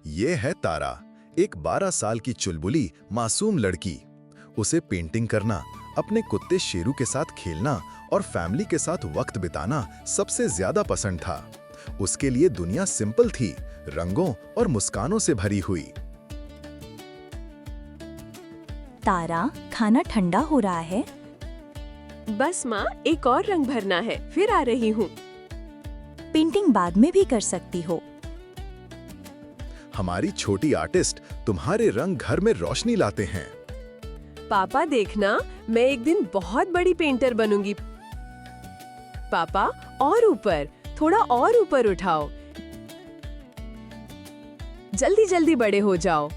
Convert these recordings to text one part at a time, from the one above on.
ये है तारा, एक 12 साल की चुलबुली मासूम लड़की। उसे पेंटिंग करना, अपने कुत्ते शेरू के साथ खेलना और फैमिली के साथ वक्त बिताना सबसे ज्यादा पसंद था। उसके लिए दुनिया सिंपल थी, रंगों और मुस्कानों से भरी हुई। तारा, खाना ठंडा हो रहा है। बस माँ, एक और रंग भरना है, फिर आ रही हूँ। पेंटिंग बाद में भी कर सकती हो। हमारी छोटी आर्टिस्ट तुम्हारे रंग घर में रोशनी लाते हैं। पापा देखना, मैं एक दिन बहुत बड़ी पेंटर बनूंगी। पापा, और ऊपर, थोड़ा और ऊपर उठाओ। जल्दी जल्दी बड़े हो जाओ।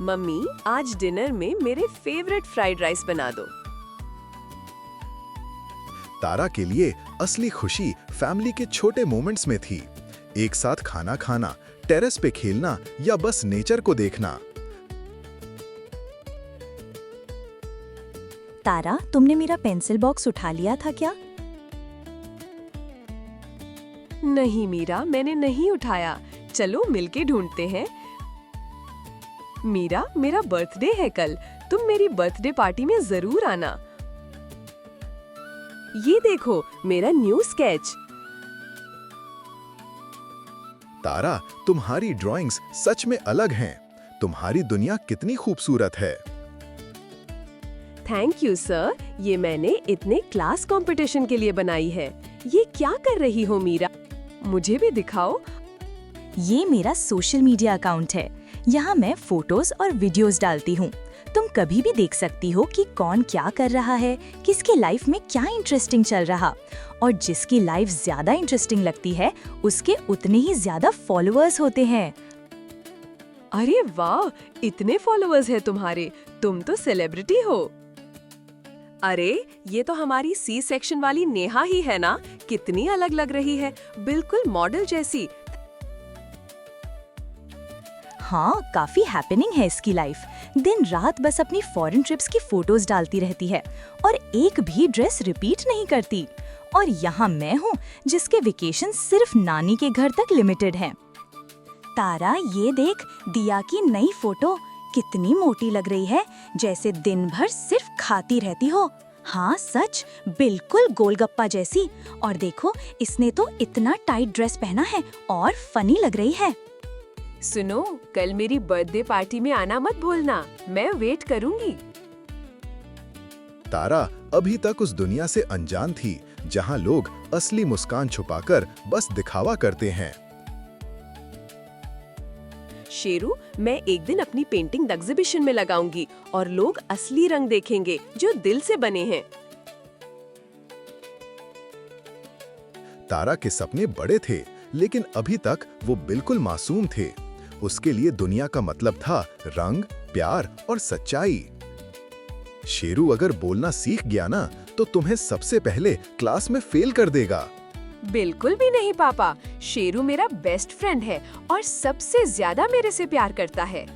मम्मी, आज डिनर में मेरे फेवरेट फ्राइड राइस बना दो। तारा के लिए असली खुशी फैमिली के छोटे मोमेंट्स में थी। एक साथ खाना खाना, टेरेस पे खेलना या बस नेचर को देखना। तारा, तुमने मेरा पेंसिल बॉक्स उठा लिया था क्या? नहीं मीरा, मैंने नहीं उठाया। चलो मिलके ढूंढते हैं। मीरा, मेरा बर्थडे है कल, तुम मेरी बर्थडे पार्टी में जरूर आना। ये देखो, मेरा न्यू स्केच। तारा, तुम्हारी ड्राइंग्स सच में अलग हैं। तुम्हारी दुनिया कितनी खूबसूरत है। थैंक यू सर, ये मैंने इतने क्लास कंपटीशन के लिए बनाई है। ये क्या कर रही हो मीरा? मुझे भी दिखाओ। ये मेरा सोशल मीडिया अकाउंट है। यहाँ मैं फोटोज और वीडियोस डालती हूँ। तुम कभी भी देख सकती हो कि कौन क्या कर रहा है, किसकी लाइफ में क्या इंटरेस्टिंग चल रहा। और जिसकी लाइफ ज्यादा इंटरेस्टिंग लगती है, उसके उतने ही ज्यादा फॉलोअर्स होते हैं। अरे वाह, इतने फॉलोअर्स हैं तुम्हारे, तुम तो सेलिब्रिटी हो। अरे, ये तो हमारी सी सेक्शन वाली नेहा ही है ना? कितनी अलग लग रही है, बिल्कुल मॉडल जैसी। हाँ, काफी हैपनिंग है इसकी लाइफ। दिन रात बस अपनी फॉरेन ट्रिप्स की फोटोज डालती रहती है और एक भी ड्रेस रिपीट नहीं करती। और यहाँ मैं हूँ जिसके वेकेशन सिर्फ नानी के घर तक लिमिटेड हैं। तारा, ये देख, दिया की नई फोटो कितनी मोटी लग रही है, जैसे दिन भर सिर्फ खाती रहती हो। हाँ सच, बिल्कुल गोलगप्पा जैसी। और देखो, इसने तो इतना टाइट ड्रेस पहना है और फनी लग रही है। सुनो, कल मेरी बर्थडे पार्टी में आना मत भूलना, मैं वेट करूंगी। तारा अभी तक उस दुनिया से अनजान थी जहां लोग असली मुस्कान छुपाकर बस दिखावा करते हैं। शेरू, मैं एक दिन अपनी पेंटिंग एग्जीबिशन में लगाऊंगी और लोग असली रंग देखेंगे जो दिल से बने हैं। तारा के सपने बड़े थे, लेकिन अभी तक वो बिल्कुल मासूम थे। उसके लिए दुनिया का मतलब था रंग, प्यार और सच्चाई। शेरू अगर बोलना सीख गया ना, तो तुम्हें सबसे पहले क्लास में फेल कर देगा। बिल्कुल भी नहीं पापा, शेरू मेरा बेस्ट फ्रेंड है और सबसे ज्यादा मेरे से प्यार करता है।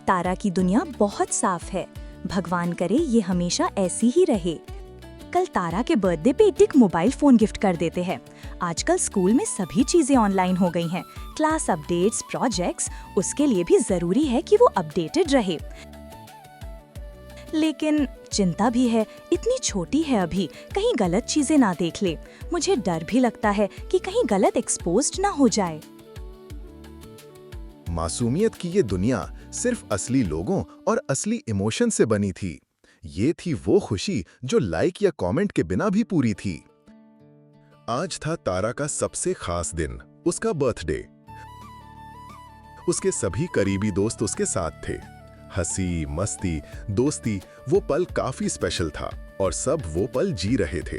तारा की दुनिया बहुत साफ है। भगवान करे ये हमेशा ऐसी ही रहे। कल तारा के बर्थडे पे एक मोबाइल फोन गिफ्ट कर देते हैं। आजकल स्कूल में सभी चीजें ऑनलाइन हो गई हैं। क्लास अपडेट्स, प्रोजेक्ट्स, उसके लिए भी जरूरी है कि वो अपडेटेड रहे। लेकिन चिंता भी है, इतनी छोटी है अभी, कहीं गलत चीजें ना देख ले। मुझे डर भी लगता है कि कहीं गलत एक्सपोज्ड ना हो जाए। मासूमियत की ये दुनिया सिर्फ असली लोगों और असली इमोशन से बनी थी। ये थी वो खुशी जो लाइक या कमेंट के बिना भी पूरी थी। आज था तारा का सबसे खास दिन, उसका बर्थडे। उसके सभी करीबी दोस्त उसके साथ थे। हंसी, मस्ती, दोस्ती, वो पल काफी स्पेशल था और सब वो पल जी रहे थे।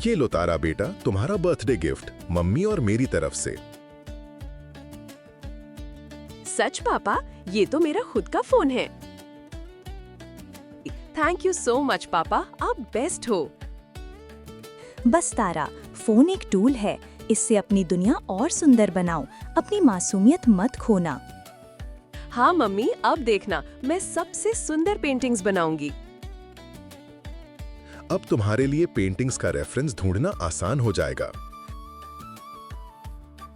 ये लो तारा बेटा, तुम्हारा बर्थडे गिफ्ट, मम्मी और मेरी तरफ से। सच पापा, ये तो मेरा खुद का फोन है। थैंक यू सो मच पापा, आप बेस्ट हो। बस तारा, फोन एक टूल है, इससे अपनी दुनिया और सुंदर बनाओ, अपनी मासूमियत मत खोना। हाँ मम्मी, अब देखना, मैं सबसे सुंदर पेंटिंग्स बनाऊंगी। अब तुम्हारे लिए पेंटिंग्स का रेफरेंस ढूंढना आसान हो जाएगा।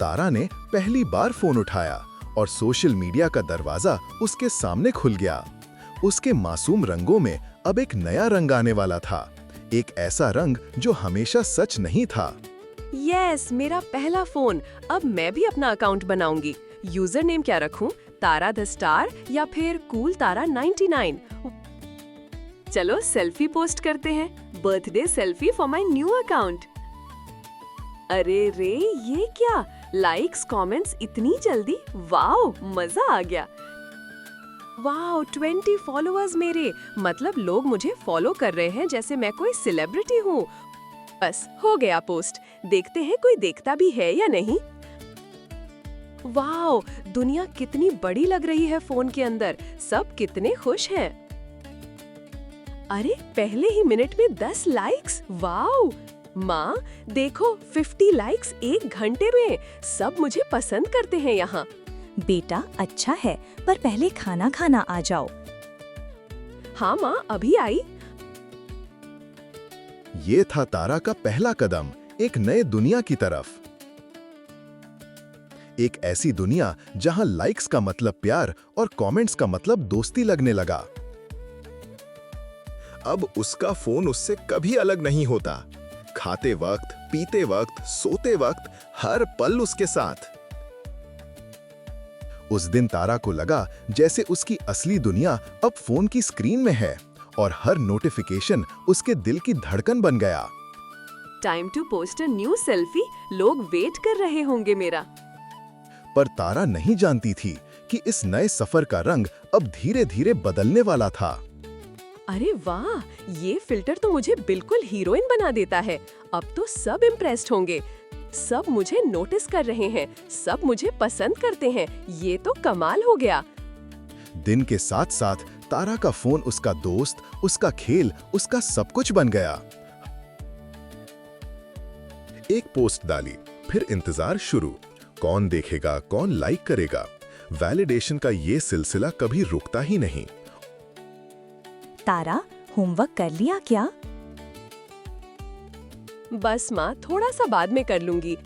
तारा ने पहली बार फोन उठाया और सोशल मीडिया का दरवाजा उसके सामने खुल गया। उसके मासूम रंगों में अब एक नया रंग आने वाला था, एक ऐसा रंग जो हमेशा सच नहीं था। यस, मेरा पहला फोन। अब मैं भी अपना अकाउंट बनाऊंगी। यूजर नेम क्या रखूं? तारा द स्टार या फिर कूल तारा 99? चलो सेल्फी पोस्ट करते हैं। Birthday selfie for my new account. अरे रे, ये क्या? लाइक्स कमेंट्स इतनी जल्दी? वाओ, मजा आ गया। वाओ, 20 फॉलोअर्स मेरे। मतलब लोग मुझे फॉलो कर रहे हैं जैसे मैं कोई सेलिब्रिटी हूँ। बस हो गया पोस्ट। देखते हैं कोई देखता भी है या नहीं। वाओ, दुनिया कितनी बड़ी लग रही है फोन के अंदर। सब कितने खुश हैं। अरे पहले ही मिनट में 10 लाइक्स। वाओ माँ, देखो 50 लाइक्स 1 घंटे में। सब मुझे पसंद करते हैं यहाँ। बेटा अच्छा है, पर पहले खाना खाना आ जाओ। हाँ माँ, अभी आई। ये था तारा का पहला कदम एक नए दुनिया की तरफ। एक ऐसी दुनिया जहां लाइक्स का मतलब प्यार और कमेंट्स का मतलब दोस्ती लगने लगा। अब उसका फोन उससे कभी अलग नहीं होता। खाते वक्त, पीते वक्त, सोते वक्त, हर पल उसके साथ। उस दिन तारा को लगा जैसे उसकी असली दुनिया अब फोन की स्क्रीन में है और हर नोटिफिकेशन उसके दिल की धड़कन बन गया। Time to post a new selfie. लोग वेट कर रहे होंगे मेरा। पर तारा नहीं जानती थी कि इस नए सफर का रंग अब धीरे-धीरे बदलने वाला था। अरे वाह, ये फिल्टर तो मुझे बिल्कुल हीरोइन बना देता है। अब तो सब इम्प्रेस्ड होंगे। सब मुझे नोटिस कर रहे हैं। सब मुझे पसंद करते हैं। ये तो कमाल हो गया। दिन के साथ-साथ तारा का फोन उसका दोस्त, उसका खेल, उसका सब कुछ बन गया। एक पोस्ट डाली, फिर इंतजार शुरू। कौन देखेगा, कौन लाइक करेगा? वैलिडेशन का ये सिलसिला कभी रुकता ही नहीं। तारा, होमवर्क कर लिया क्या? बस माँ, थोड़ा सा बाद में कर लूंगी।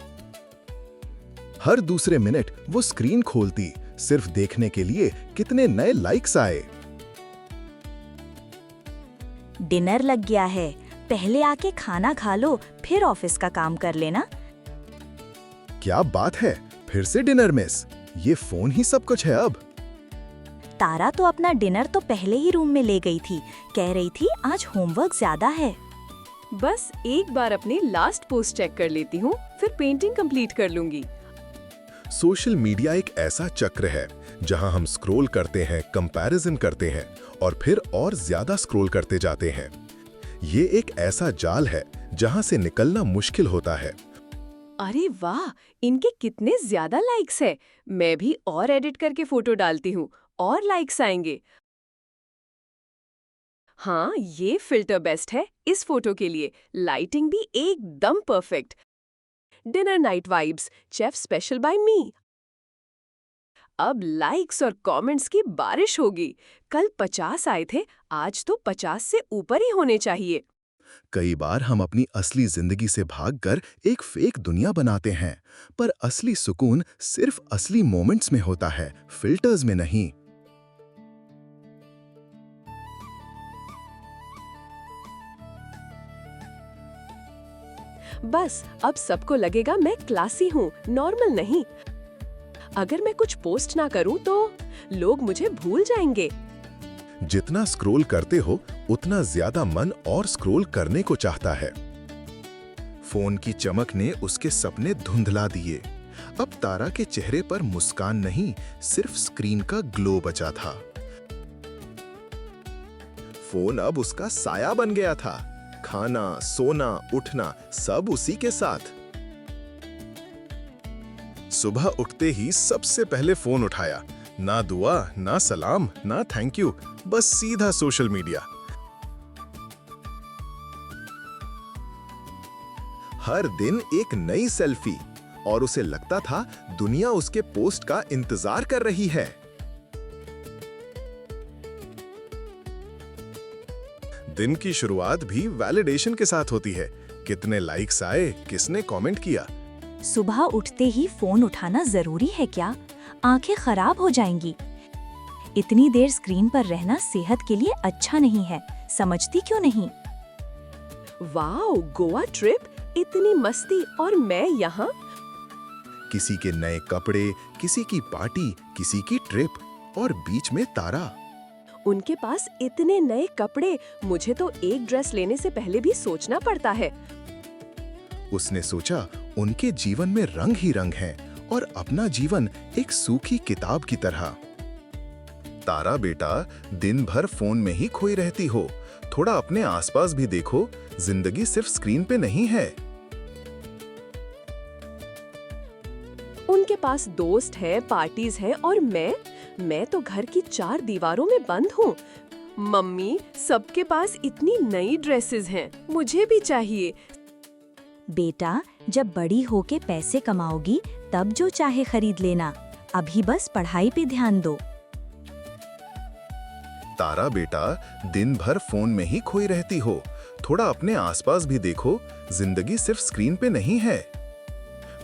हर दूसरे मिनट वो स्क्रीन खोलती, सिर्फ देखने के लिए कितने नए लाइक्स आए। डिनर लग गया है। पहले आके खाना खा लो, फिर ऑफिस का काम कर लेना। क्या बात है, फिर से डिनर मिस? ये फोन ही सब कुछ है अब। तारा तो अपना डिनर तो पहले ही रूम में ले गई थी। कह रही थी आज होमवर्क ज्यादा है। बस एक बार अपनी लास्ट पोस्ट चेक कर लेती हूँ, फिर पेंटिंग कंप्लीट कर लूंगी। सोशल मीडिया एक ऐसा चक्र है जहां हम स्क्रॉल करते हैं, कंपैरिजन करते हैं और फिर और ज्यादा स्क्रॉल करते जाते हैं। ये एक ऐसा जाल है जहां से निकलना मुश्किल होता है। अरे वाह, इनके कितने ज्यादा लाइक्स है। मैं भी और एडिट करके फोटो डालती हूँ और लाइक्स आएंगे। हाँ, ये फिल्टर बेस्ट है इस फोटो के लिए। लाइटिंग भी एकदम perfect. Dinner night vibes, chef special by me. अब लाइक्स और कमेंट्स की बारिश होगी। कल 50 आए थे, आज तो 50 से ऊपर ही होने चाहिए। कई बार हम अपनी असली जिंदगी से भागकर एक फेक दुनिया बनाते हैं, पर असली सुकून सिर्फ असली मोमेंट्स में होता है, फिल्टर्स में नहीं। बस अब सबको लगेगा मैं क्लासी हूँ, नॉर्मल नहीं। अगर मैं कुछ पोस्ट ना करूँ तो लोग मुझे भूल जाएंगे। जितना स्क्रॉल करते हो उतना ज्यादा मन और स्क्रॉल करने को चाहता है। फोन की चमक ने उसके सपने धुंधला दिए। अब तारा के चेहरे पर मुस्कान नहीं, सिर्फ स्क्रीन का ग्लो बचा था। फोन अब उसका साया बन गया था। खाना, सोना, उठना सब उसी के साथ। सुबह उठते ही सबसे पहले फोन उठाया। ना दुआ, ना सलाम, ना थैंक यू, बस सीधा सोशल मीडिया। हर दिन एक नई सेल्फी और उसे लगता था दुनिया उसके पोस्ट का इंतजार कर रही है। दिन की शुरुआत भी वैलिडेशन के साथ होती है। कितने लाइक्स आए, किसने कमेंट किया। सुबह उठते ही फोन उठाना जरूरी है क्या? आंखें खराब हो जाएंगी। इतनी देर स्क्रीन पर रहना सेहत के लिए अच्छा नहीं है, समझती क्यों नहीं? वाओ, गोवा ट्रिप, इतनी मस्ती और मैं यहाँ। किसी के नए कपड़े, किसी की पार्टी, किसी की ट्रिप और बीच में तारा। उनके पास इतने नए कपड़े, मुझे तो एक ड्रेस लेने से पहले भी सोचना पड़ता है। उसने सोचा उनके जीवन में रंग ही रंग हैं और अपना जीवन एक सूखी किताब की तरह। तारा बेटा, दिन भर फोन में ही खोई रहती हो, थोड़ा अपने आसपास भी देखो, जिंदगी सिर्फ स्क्रीन पे नहीं है। उनके पास दोस्त है, पार्टीज है और मैं तो घर की 4 दीवारों में बंद हूँ। मम्मी, सबके पास इतनी नई ड्रेसेस हैं, मुझे भी चाहिए। बेटा, जब बड़ी होके पैसे कमाओगी तब जो चाहे खरीद लेना, अभी बस पढ़ाई पे ध्यान दो। तारा बेटा, दिन भर फोन में ही खोई रहती हो, थोड़ा अपने आसपास भी देखो, जिंदगी सिर्फ स्क्रीन पे नहीं है।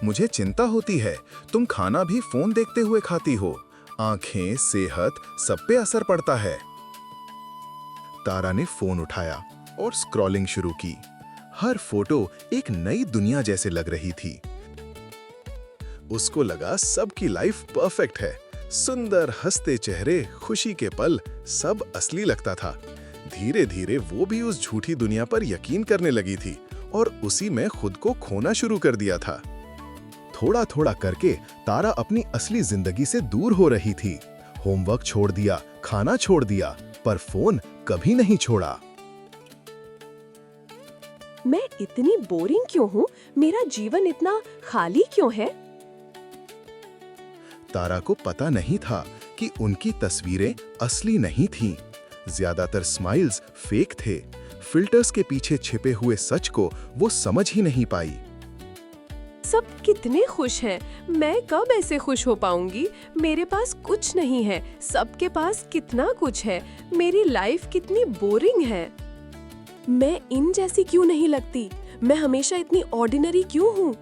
मुझे चिंता होती है, तुम खाना भी फोन देखते हुए खाती हो, आंखें, सेहत, सब पे असर पड़ता है। तारा ने फोन उठाया और स्क्रॉलिंग शुरू की। हर फोटो एक नई दुनिया जैसे लग रही थी। उसको लगा सबकी लाइफ परफेक्ट है, सुंदर हंसते चेहरे, खुशी के पल, सब असली लगता था। धीरे धीरे वो भी उस झूठी दुनिया पर यकीन करने लगी थी और उसी में खुद को खोना शुरू कर दिया था। थोड़ा थोड़ा करके तारा अपनी असली जिंदगी से दूर हो रही थी। होमवर्क छोड़ दिया, खाना छोड़ दिया, पर फोन कभी नहीं छोड़ा। मैं इतनी बोरिंग क्यों हूँ? मेरा जीवन इतना खाली क्यों है? तारा को पता नहीं था कि उनकी तस्वीरें असली नहीं थीं। ज्यादातर स्माइल्स फेक थे। फिल्टर्स के पीछे छिपे हुए सच को वो समझ ही नहीं पाई। सब कितने खुश हैं, मैं कब ऐसे खुश हो पाऊंगी? मेरे पास कुछ नहीं है, सबके पास कितना कुछ है। मेरी लाइफ कितनी बोरिंग है। मैं इन जैसी क्यों नहीं लगती? मैं हमेशा इतनी ऑर्डिनरी क्यों हूँ?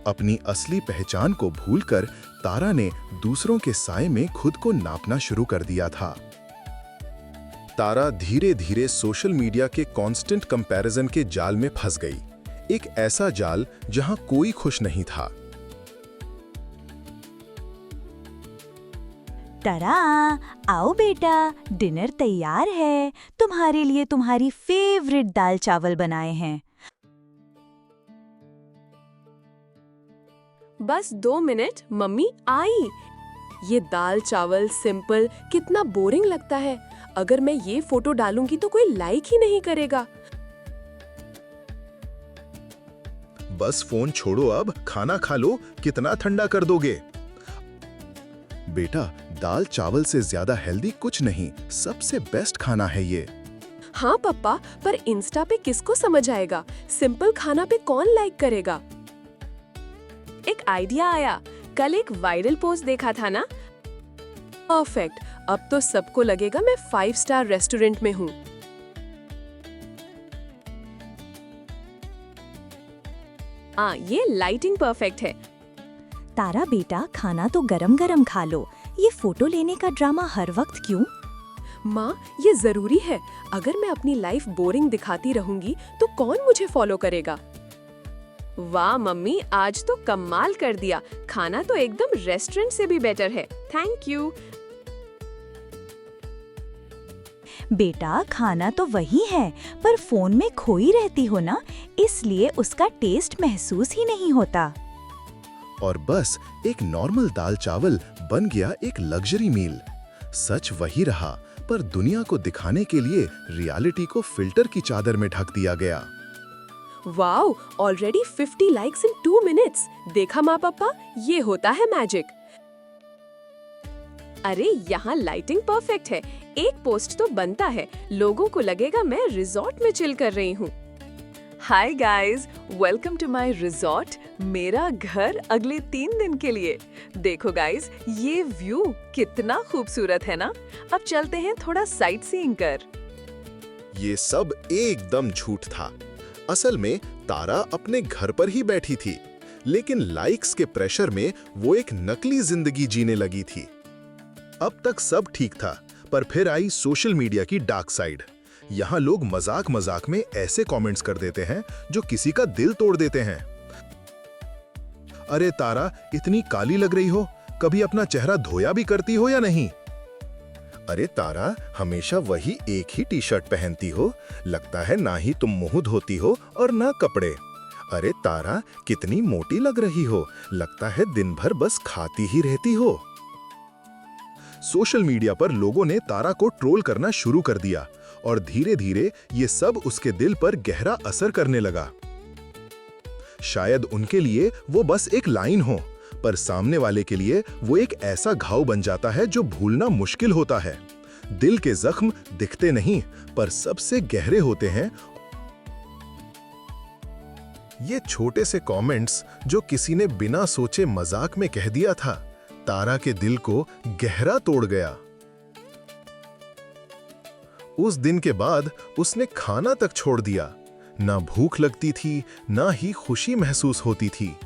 अपनी असली पहचान को भूलकर तारा ने दूसरों के साए में खुद को नापना शुरू कर दिया था। तारा धीरे धीरे सोशल मीडिया के कांस्टेंट कंपैरिजन के जाल में फंस गई। एक ऐसा जाल जहां कोई खुश नहीं था। तारा, आओ बेटा, डिनर तैयार है। तुम्हारे लिए तुम्हारी फेवरेट दाल चावल बनाए हैं। बस 2 मिनट, मम्मी आई। ये दाल चावल सिंपल कितना बोरिंग लगता है। अगर मैं ये फोटो डालूंगी तो कोई लाइक ही नहीं करेगा। बस फोन छोड़ो, अब खाना खा लो, कितना ठंडा कर दोगे। बेटा, दाल चावल से ज्यादा हेल्दी कुछ नहीं, सबसे बेस्ट खाना है ये। हाँ पापा, पर इंस्टा पे किसको समझ आएगा? सिंपल खाना पे कौन लाइक करेगा? एक आइडिया आया। कल एक वायरल पोस्ट देखा था ना, परफेक्ट। अब तो सबको लगेगा मैं 5 स्टार रेस्टोरेंट में हूँ। हाँ, ये लाइटिंग परफेक्ट है। तारा बेटा, खाना तो गरम गरम खा लो। ये फोटो लेने का ड्रामा हर वक्त क्यों? माँ, ये जरूरी है। अगर मैं अपनी लाइफ बोरिंग दिखाती रहूंगी तो कौन मुझे फॉलो करेगा? वाह मम्मी, आज तो कमाल कर दिया। खाना तो एकदम रेस्टोरेंट से भी बेटर है। Thank you. बेटा, खाना तो वही है, पर फोन में खोई रहती हो ना, इसलिए उसका टेस्ट महसूस ही नहीं होता। और बस एक नॉर्मल दाल चावल बन गया एक लग्जरी मील। सच वही रहा, पर दुनिया को दिखाने के लिए रियलिटी को फिल्टर की चादर में ढक दिया गया। वाओ, ऑलरेडी 50 लाइक्स इन 2 मिनट्स। देखा माँ पापा, ये होता है मैजिक। अरे यहाँ लाइटिंग परफेक्ट है। एक पोस्ट तो बनता है, लोगों को लगेगा मैं रिजॉर्ट में चिल कर रही हूँ। Hi guys, welcome to my resort. मेरा घर अगले 3 दिन के लिए। देखो गाइस, ये व्यू कितना खूबसूरत है ना। अब चलते हैं थोड़ा साइट सीइंग कर। ये सब एकदम झूठ था। असल में तारा अपने घर पर ही बैठी थी, लेकिन लाइक्स के प्रेशर में वो एक नकली जिंदगी जीने लगी थी। अब तक सब ठीक था, पर फिर आई सोशल मीडिया की डार्क साइड। यहाँ लोग मजाक मजाक में ऐसे कमेंट्स कर देते हैं जो किसी का दिल तोड़ देते हैं। अरे तारा, इतनी काली लग रही हो, कभी अपना चेहरा धोया भी करती हो या नहीं? अरे तारा, हमेशा वही एक ही टी शर्ट पहनती हो, लगता है ना ही तुम मुंह धोती हो और ना कपड़े। अरे तारा, कितनी मोटी लग रही हो, लगता है दिन भर बस खाती ही रहती हो। सोशल मीडिया पर लोगों ने तारा को ट्रोल करना शुरू कर दिया और धीरे धीरे ये सब उसके दिल पर गहरा असर करने लगा। शायद उनके लिए वो बस एक लाइन हो, पर सामने वाले के लिए वो एक ऐसा घाव बन जाता है जो भूलना मुश्किल होता है। दिल के जख्म दिखते नहीं, पर सबसे गहरे होते हैं। ये छोटे से कमेंट्स जो किसी ने बिना सोचे मजाक में कह दिया था, तारा के दिल को गहरा तोड़ गया। उस दिन के बाद उसने खाना तक छोड़ दिया। ना भूख लगती थी, ना ही खुशी महसूस होती थी।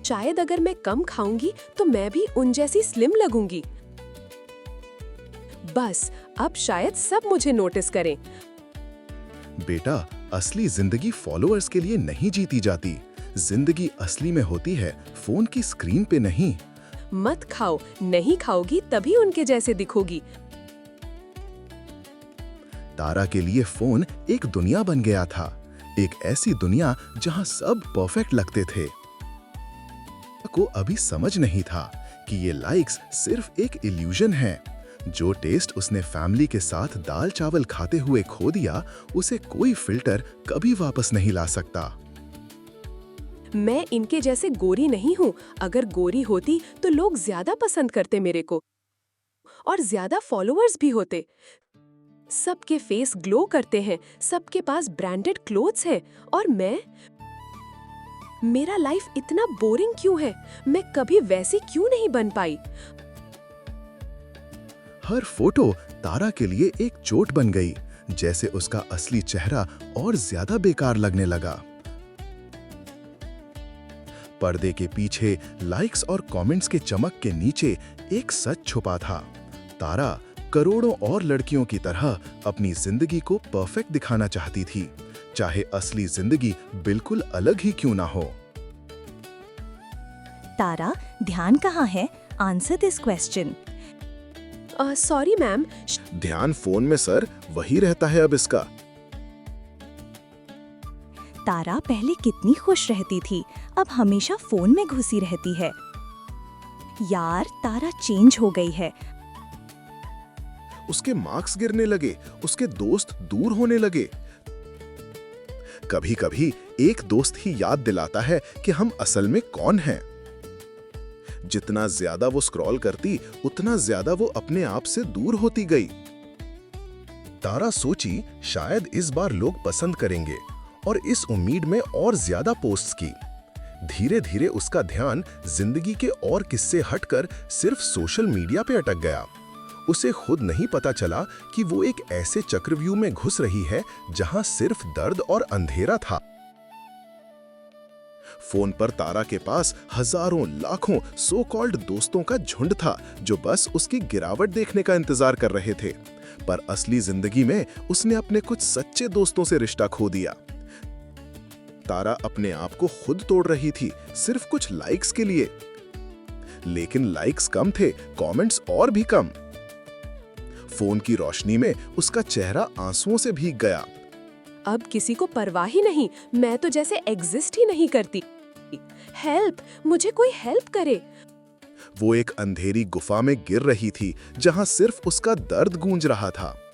शायद अगर मैं कम खाऊंगी तो मैं भी उन जैसी स्लिम लगूंगी। बस अब शायद सब मुझे नोटिस करें। बेटा, असली जिंदगी फॉलोअर्स के लिए नहीं जीती जाती। जिंदगी असली में होती है फोन की स्क्रीन पे नहीं। मत खाओ, नहीं खाओगी तभी उनके जैसे दिखोगी। तारा के लिए फोन एक दुनिया बन गया था, एक ऐसी दुनिया जहां सब परफेक्ट लगते थे। को अभी समझ नहीं था कि ये लाइक्स सिर्फ एक इल्यूजन है। जो टेस्ट उसने फैमिली के साथ दाल चावल खाते हुए खो दिया, उसे कोई फिल्टर कभी वापस नहीं ला सकता। मैं इनके जैसे गोरी नहीं हूँ। अगर गोरी होती तो लोग ज्यादा पसंद करते मेरे को और ज्यादा फॉलोअर्स भी होते। सबके फेस ग्लो करते हैं, सबके पास ब्रांडेड क्लोथ्स हैं, और मेरा लाइफ इतना बोरिंग क्यों है? मैं कभी वैसी क्यों नहीं बन पाई? हर फोटो तारा के लिए एक चोट बन गई, जैसे उसका असली चेहरा और ज्यादा बेकार लगने लगा। पर्दे के पीछे लाइक्स और कमेंट्स के चमक के नीचे एक सच छुपा था। तारा करोड़ों और लड़कियों की तरह अपनी जिंदगी को परफेक्ट दिखाना चाहती थी, चाहे असली जिंदगी बिल्कुल अलग ही क्यों ना हो। तारा, ध्यान कहाँ है? Answer this question. Sorry ma'am. ध्यान फोन में सर, वही रहता है अब इसका। तारा पहले कितनी खुश रहती थी, अब हमेशा फोन में घुसी रहती है। यार, तारा चेंज हो गई है। उसके मार्क्स गिरने लगे, उसके दोस्त दूर होने लगे। कभी-कभी एक दोस्त ही याद दिलाता है कि हम असल में कौन हैं। जितना ज्यादा वो स्क्रॉल करती, उतना ज्यादा वो अपने आप से दूर होती गई। तारा सोची शायद इस बार लोग पसंद करेंगे, और इस उम्मीद में और ज्यादा पोस्ट्स की। धीरे धीरे उसका ध्यान जिंदगी के और किस्से हटकर सिर्फ सोशल मीडिया पे अटक गया। उसे खुद नहीं पता चला कि वो एक ऐसे चक्रव्यूह में घुस रही है जहां सिर्फ दर्द और अंधेरा था। फोन पर तारा के पास हजारों लाखों सो कॉल्ड दोस्तों का झुंड था, जो बस उसकी गिरावट देखने का इंतजार कर रहे थे। पर असली जिंदगी में उसने अपने कुछ सच्चे दोस्तों से रिश्ता खो दिया। तारा अपने आप को खुद तोड़ रही थी, सिर्फ कुछ लाइक्स के लिए। लेकिन लाइक्स कम थे, कमेंट्स और भी कम। फोन की रोशनी में उसका चेहरा आंसुओं से भीग गया। अब किसी को परवाह ही नहीं, मैं तो जैसे एग्जिस्ट ही नहीं करती। हेल्प, मुझे कोई हेल्प करे। वो एक अंधेरी गुफा में गिर रही थी, जहां सिर्फ उसका दर्द गूंज रहा था।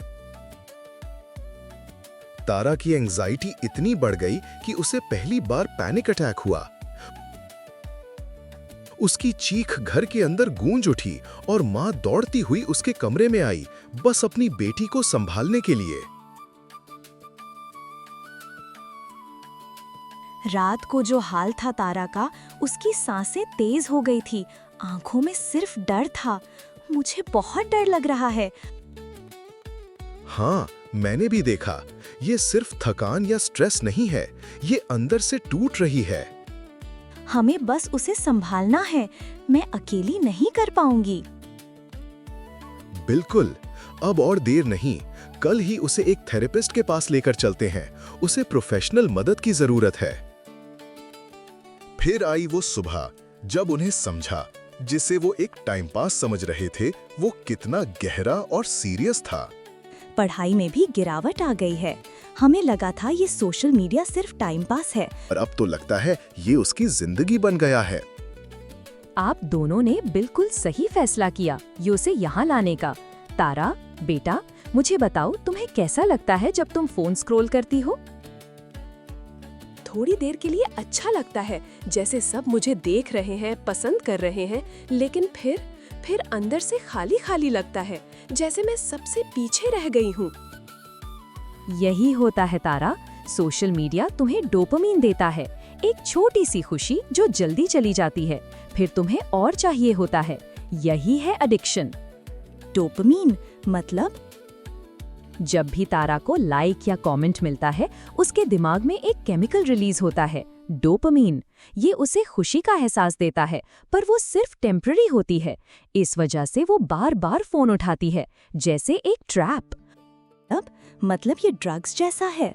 तारा की एंजाइटी इतनी बढ़ गई कि उसे पहली बार पैनिक अटैक हुआ। उसकी चीख घर के अंदर गूंज उठी और मां दौड़ती हुई उसके कमरे में आई, बस अपनी बेटी को संभालने के लिए। रात को जो हाल था तारा का, उसकी सांसें तेज हो गई थी, आंखों में सिर्फ डर था। मुझे बहुत डर लग रहा है। हाँ, मैंने भी देखा, ये सिर्फ थकान या स्ट्रेस नहीं है, ये अंदर से टूट रही है। हमें बस उसे संभालना है, मैं अकेली नहीं कर पाऊंगी। बिल्कुल, अब और देर नहीं, कल ही उसे एक थेरेपिस्ट के पास लेकर चलते हैं, उसे प्रोफेशनल मदद की जरूरत है। फिर आई वो सुबह, जब उन्हें समझा, जिसे वो एक टाइम पास समझ रहे थे, वो कितना गहरा और सीरियस था। पढ़ाई में भी गिरावट आ गई है। हमें लगा था ये सोशल मीडिया सिर्फ टाइम पास है, और अब तो लगता है ये उसकी जिंदगी बन गया है। आप दोनों ने बिल्कुल सही फैसला किया ये उसे यहाँ लाने का। तारा, बेटा, मुझे बताओ तुम्हें कैसा लगता है जब तुम फोन स्क्रॉल करती हो? थोड़ी देर के लिए अच्छा लगता है, जैसे सब मुझे देख रहे हैं, पसंद कर रहे हैं, लेकिन फिर अंदर से खाली खाली लगता है, जैसे मैं सबसे पीछे रह गई हूँ। यही होता है तारा, सोशल मीडिया तुम्हें डोपामीन देता है, एक छोटी सी खुशी जो जल्दी चली जाती है, फिर तुम्हें और चाहिए होता है। यही है एडिक्शन। डोपामीन मतलब? जब भी तारा को लाइक या कमेंट मिलता है, उसके दिमाग में एक केमिकल रिलीज होता है, डोपामीन। ये उसे खुशी का एहसास देता है, पर वो सिर्फ टेम्पररी होती है। इस वजह से वो बार बार फोन उठाती है, जैसे एक ट्रैप। मतलब ये ड्रग्स जैसा है?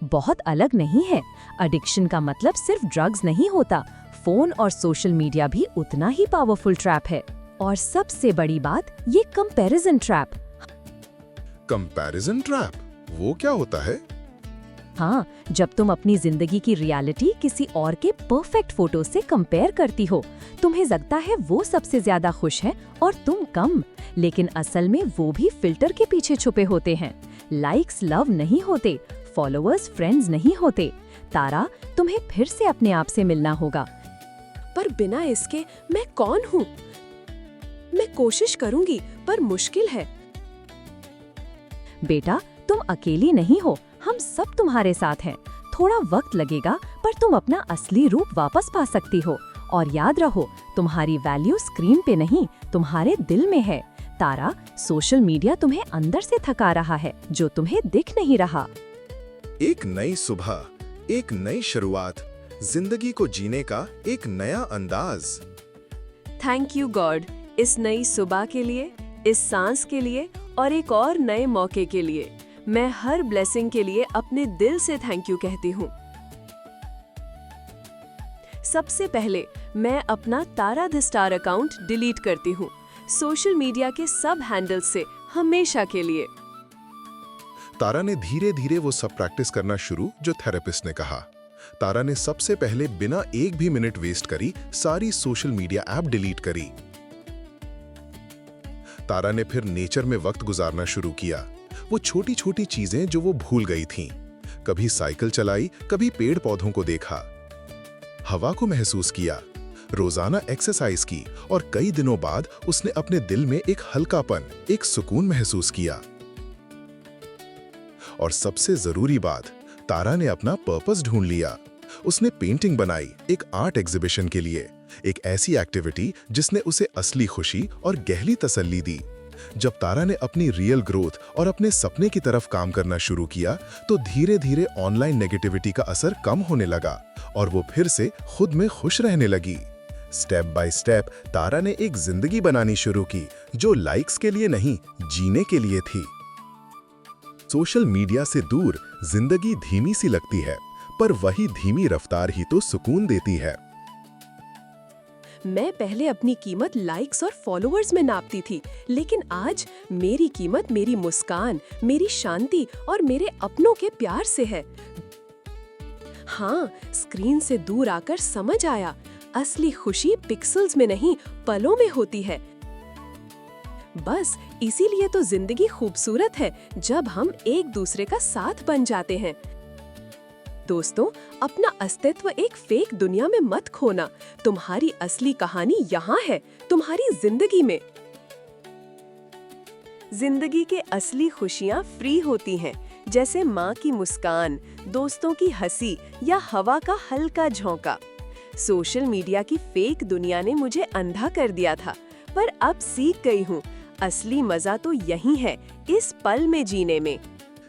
बहुत अलग नहीं है। एडिक्शन का मतलब सिर्फ ड्रग्स नहीं होता, फोन और सोशल मीडिया भी उतना ही पावरफुल ट्रैप है। और सबसे बड़ी बात, ये कंपैरिजन ट्रैप। कंपैरिजन ट्रैप, वो क्या होता है? हाँ, जब तुम अपनी जिंदगी की रियलिटी किसी और के परफेक्ट फोटो से कंपेयर करती हो, तुम्हें लगता है वो सबसे ज्यादा खुश है और तुम कम, लेकिन असल में वो भी फिल्टर के पीछे छुपे होते हैं। लाइक्स लव नहीं होते, फॉलोअर्स फ्रेंड्स नहीं होते। तारा, तुम्हें फिर से अपने आप से मिलना होगा। पर बिना इसके मैं कौन हूँ? मैं कोशिश करूंगी, पर मुश्किल है। बेटा, तुम अकेली नहीं हो, हम सब तुम्हारे साथ हैं। थोड़ा वक्त लगेगा, पर तुम अपना असली रूप वापस पा सकती हो। और याद रहो, तुम्हारी वैल्यू स्क्रीन पे नहीं, तुम्हारे दिल में है। तारा, सोशल मीडिया तुम्हें अंदर से थका रहा है, जो तुम्हें दिख नहीं रहा। एक नई सुबह, एक नई शुरुआत, जिंदगी को जीने का एक नया अंदाज। थैंक यू गॉड, इस नई सुबह के लिए, इस सांस के लिए और एक और नए मौके के लिए। मैं हर ब्लेसिंग के लिए अपने दिल से थैंक यू कहती हूँ। सबसे पहले मैं अपना तारा द स्टार अकाउंट डिलीट करती हूँ, सोशल मीडिया के सब हैंडल्स से हमेशा के लिए। तारा ने धीरे धीरे वो सब प्रैक्टिस करना शुरू जो थेरेपिस्ट ने कहा। तारा ने सबसे पहले बिना एक भी मिनट वेस्ट करी सारी सोशल मीडिया ऐप डिलीट करी। तारा ने फिर नेचर में वक्त गुजारना शुरू किया, वो छोटी छोटी चीजें जो वो भूल गई थीं। कभी साइकिल चलाई, कभी पेड़ पौधों को देखा, हवा को महसूस किया, रोजाना एक्सरसाइज की, और कई दिनों बाद उसने अपने दिल में एक हल्कापन, एक सुकून महसूस किया। और सबसे जरूरी बात, तारा ने अपना पर्पस ढूंढ लिया। उसने पेंटिंग बनाई एक आर्ट एग्जीबिशन के लिए, एक ऐसी एक्टिविटी जिसने उसे असली खुशी और गहरी तसल्ली दी। जब तारा ने अपनी रियल ग्रोथ और अपने सपने की तरफ काम करना शुरू किया, तो धीरे धीरे ऑनलाइन नेगेटिविटी का असर कम होने लगा और वो फिर से खुद में खुश रहने लगी। स्टेप बाय स्टेप तारा ने एक जिंदगी बनानी शुरू की जो लाइक्स के लिए नहीं, जीने के लिए थी। सोशल मीडिया से दूर जिंदगी धीमी सी लगती है, पर वही धीमी रफ्तार ही तो सुकून देती है। मैं पहले अपनी कीमत लाइक्स और फॉलोअर्स में नापती थी, लेकिन आज मेरी कीमत मेरी मुस्कान, मेरी शांति और मेरे अपनों के प्यार से है। हाँ, स्क्रीन से दूर आकर समझ आया, असली खुशी पिक्सेल्स में नहीं, पलों में होती है। बस इसीलिए तो जिंदगी खूबसूरत है, जब हम एक दूसरे का साथ बन जाते हैं। दोस्तों, अपना अस्तित्व एक फेक दुनिया में मत खोना। तुम्हारी असली कहानी यहाँ है, तुम्हारी जिंदगी में। जिंदगी के असली खुशियाँ फ्री होती हैं, जैसे माँ की मुस्कान, दोस्तों की हंसी या हवा का हल्का झोंका। सोशल मीडिया की फेक दुनिया ने मुझे अंधा कर दिया था, पर अब सीख गई हूँ, असली मजा तो यही है, इस पल में जीने में।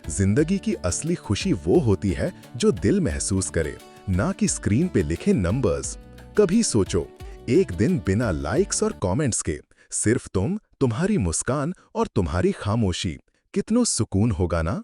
जिंदगी की असली खुशी वो होती है जो दिल महसूस करे, ना कि स्क्रीन पे लिखे नंबर्स। कभी सोचो, एक दिन बिना लाइक्स और कमेंट्स के सिर्फ तुम, तुम्हारी मुस्कान और तुम्हारी खामोशी, कितनो सुकून होगा ना।